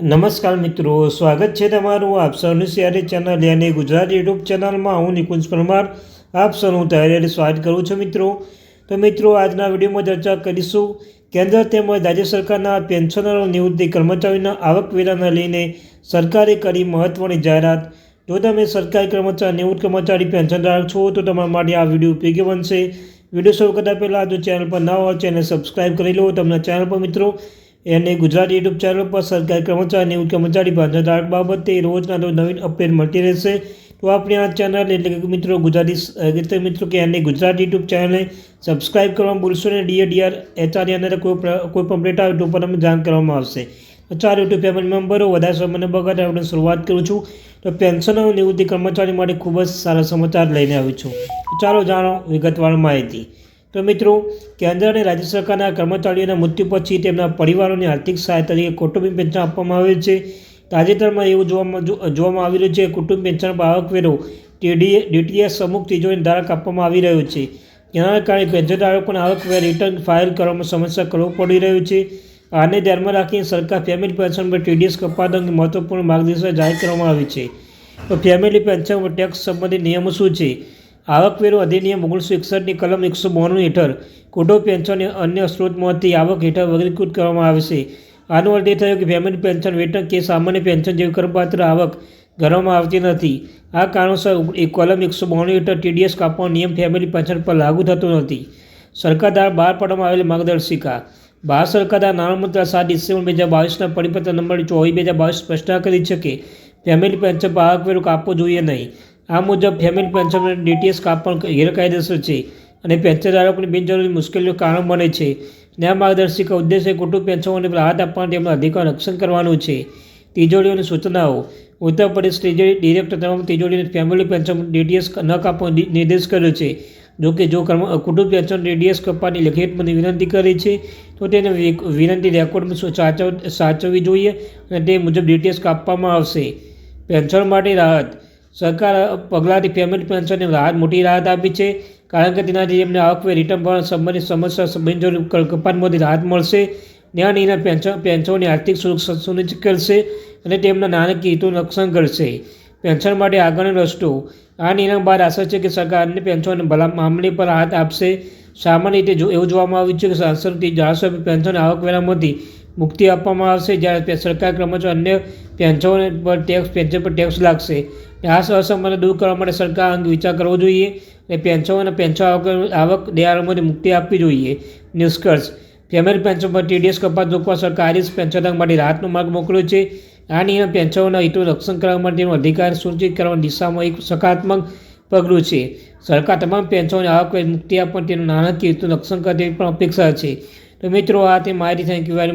નમસ્કાર મિત્રો, સ્વાગત છે તમારું આપ સૌની સિયારી ચેનલ યાની ગુજરાત યુટ્યુબ ચેનલમાં. હું નિકુંજ પરમાર આપ સૌનું તૈયારી સ્વાગત કરું છું મિત્રો. તો મિત્રો, આજના વિડીયોમાં ચર્ચા કરીશું કેન્દ્ર તેમજ રાજ્ય સરકારના પેન્શનરો નિવૃત્તિ કર્મચારીઓના આવકવેરાને લઈને સરકારે કરી મહત્ત્વની જાહેરાત. જો તમે સરકારી કર્મચારી નિવૃત્ત કર્મચારી પેન્શનધારક છો તો તમારા માટે આ વિડીયો ઉપયોગી બનશે. વિડીયો શરૂ કરતાં પહેલાં જો ચેનલ પર ન હોય ચેનલ સબસ્ક્રાઈબ કરી લો. તમને ચેનલ પર મિત્રો અને ગુજરાત યુટ્યુબ ચેનલ પર સરકારી કર્મચારી નિવૃત્ત કર્મચારી પેન્શનધારક બાબતે રોજના રોજ નવીન અપડેટ મળતી રહેશે. તો આપણે આ ચેનલ એટલે કે મિત્રો ગુજરાતી મિત્રો કે એને ગુજરાત યુટ્યુબ ચેનલને સબસ્ક્રાઈબ કરવાનું ભૂલશો ને. ડીઆર એચઆર અંદર કોઈ પણ અપડેટ આવે તો પણ તમને જાણ કરવામાં આવશે. તો ચાલો યુટ્યુબ ફેમિલી મેમ્બરો વધારે સમયને બગાડે આપણે શરૂઆત કરું છું. તો પેન્શનરો નિવૃત્તિ કર્મચારી માટે ખૂબ જ સારા સમાચાર લઈને આવ્યું છું. ચાલો જાણો વિગતવાર માહિતી. તો મિત્રો, કેન્દ્ર અને રાજ્ય સરકારના કર્મચારીઓના મૃત્યુ પછી તેમના પરિવારોને આર્થિક સહાય તરીકે કૌટુંબિક પેન્શન આપવામાં આવે છે. તાજેતરમાં એવું જોવામાં આવી રહ્યું છે કે કુટુંબ પેન્શન પર આવકવેરો ડીટીએસ અમુક તિજોરી ધારક આપવામાં આવી રહ્યો છે. જેના કારણે પેન્શનધારકોને આવકવેરા રિટર્ન ફાઇલ કરવામાં સમસ્યા કરવો પડી રહ્યું છે. આને ધ્યાનમાં રાખીને સરકાર ફેમિલી પેન્શન પર ટીડીએસ કપાત અંગે મહત્વપૂર્ણ માર્ગદર્શન જાહેર કરવામાં આવી છે. તો ફેમિલી પેન્શન પર ટેક્સ સંબંધિત નિયમો શું છે? આવકવેરો અધિનિયમ 1961ની કલમ 192 હેઠળ કુટુંબ પેન્શન અન્ય સ્ત્રોતમાંથી આવક હેઠળ વર્ગીકૃત કરવામાં આવશે. આનો અર્થ એ થયો કે ફેમિલી પેન્શન વેતન કે સામાન્ય પેન્શન જેવી કરપાત્ર આવક ગણવામાં આવતી નથી. આ કારણોસર કલમ 192 હેઠળ ટીડીએસ કાપવાનો નિયમ ફેમિલી પેન્શન પર લાગુ થતો નથી. સરકાર દ્વારા બહાર પાડવામાં આવેલી માર્ગદર્શિકા. ભારત સરકાર દ્વારા નાણામંત્રાલય 7 ડિસેમ્બર 2022ના પરિપત્ર નંબર 24/2022 સ્પષ્ટતા કરી છે કે ફેમિલી પેન્શન પર આવકવેરો કાપવો જોઈએ નહીં. આ મુજબ ફેમિલી પેન્શન પર ડીટીએસ કાપણ ગેરકાયદેસર છે અને પેન્શનધારકોને બિનજરૂરી મુશ્કેલીનું કારણ બને છે. આ માર્ગદર્શિકા ઉદ્દેશ્ય કુટુંબ પેન્શનોને રાહત આપવાને તેમના અધિકારનું રક્ષણ કરવાનું છે. તિજોરીઓની સૂચનાઓ. ઉત્તર પ્રદેશ ત્રિજોરી ડિરેક્ટર તમામ તિજોરીઓને ફેમિલી પેન્શન ડીટીએસ ન કાપવાનો નિર્દેશ કર્યો છે. જોકે જો કુટુંબ પેન્શન ડીટીએસ કપાતની લેખિતમાં વિનંતી કરી છે તો તેને વિનંતી રેકોર્ડમાં સાચવવી જોઈએ અને તે મુજબ ડીટીએસ કાપવામાં આવશે. પેન્શન માટે રાહત. સરકાર પગલાંથી ફેમિલી પેન્શનને મોટી રાહત આપી છે, કારણ કે તેનાથી તેમને આવકવેરા રિટર્ન ભરવા સંબંધિત સમસ્યા બિનજરૂરી કપાતમાંથી રાહત મળશે. આ નિર્ણય પેન્શનોની આર્થિક સુરક્ષા સુનિશ્ચિત કરશે અને તેમના નાણાકીય હિતોનું રક્ષણ કરશે. પેન્શન માટે આગળનો રસ્તો. આ નિર્ણય બાદ આશા છે કે સરકાર અન્ય પેન્શનોને મામલે પર રાહત આપશે. સામાન્ય રીતે એવું જોવામાં આવ્યું છે કે સાંસદથી 400 પેન્શન આવકવેરામાંથી મુક્તિ આપવામાં આવશે, જ્યારે સરકારી કર્મચારીઓ અન્ય પેન્શન પર ટેક્સ લાગશે. આ અસમાનતા દૂર કરવા માટે સરકાર અંગે વિચાર કરવો જોઈએ અને પેન્શન અને પેન્શન આવક દેવાળામાંથી મુક્તિ આપવી જોઈએ. નિષ્કર્ષ. ફેમિલી પેન્શન પર ટીડીએસ કપાત રોકવા સરકાર આરીસ પેન્શનધારક માટે રાહતનો માર્ગ મોકલ્યો છે. આ નિયમ પેન્શનોના હિતોનું રક્ષણ કરવા માટેનો અધિકાર સુનિશ્ચિત કરવાની દિશામાં એક સકારાત્મક પગલું છે. સરકાર તમામ પેન્શનોને આવકવેરા મુક્તિ આપવા તેનું નાણાકીય હિતોનું રક્ષણ કરે તેવી પણ અપેક્ષા છે. તો મિત્રો, આ તે માહિતી. Thank you very much.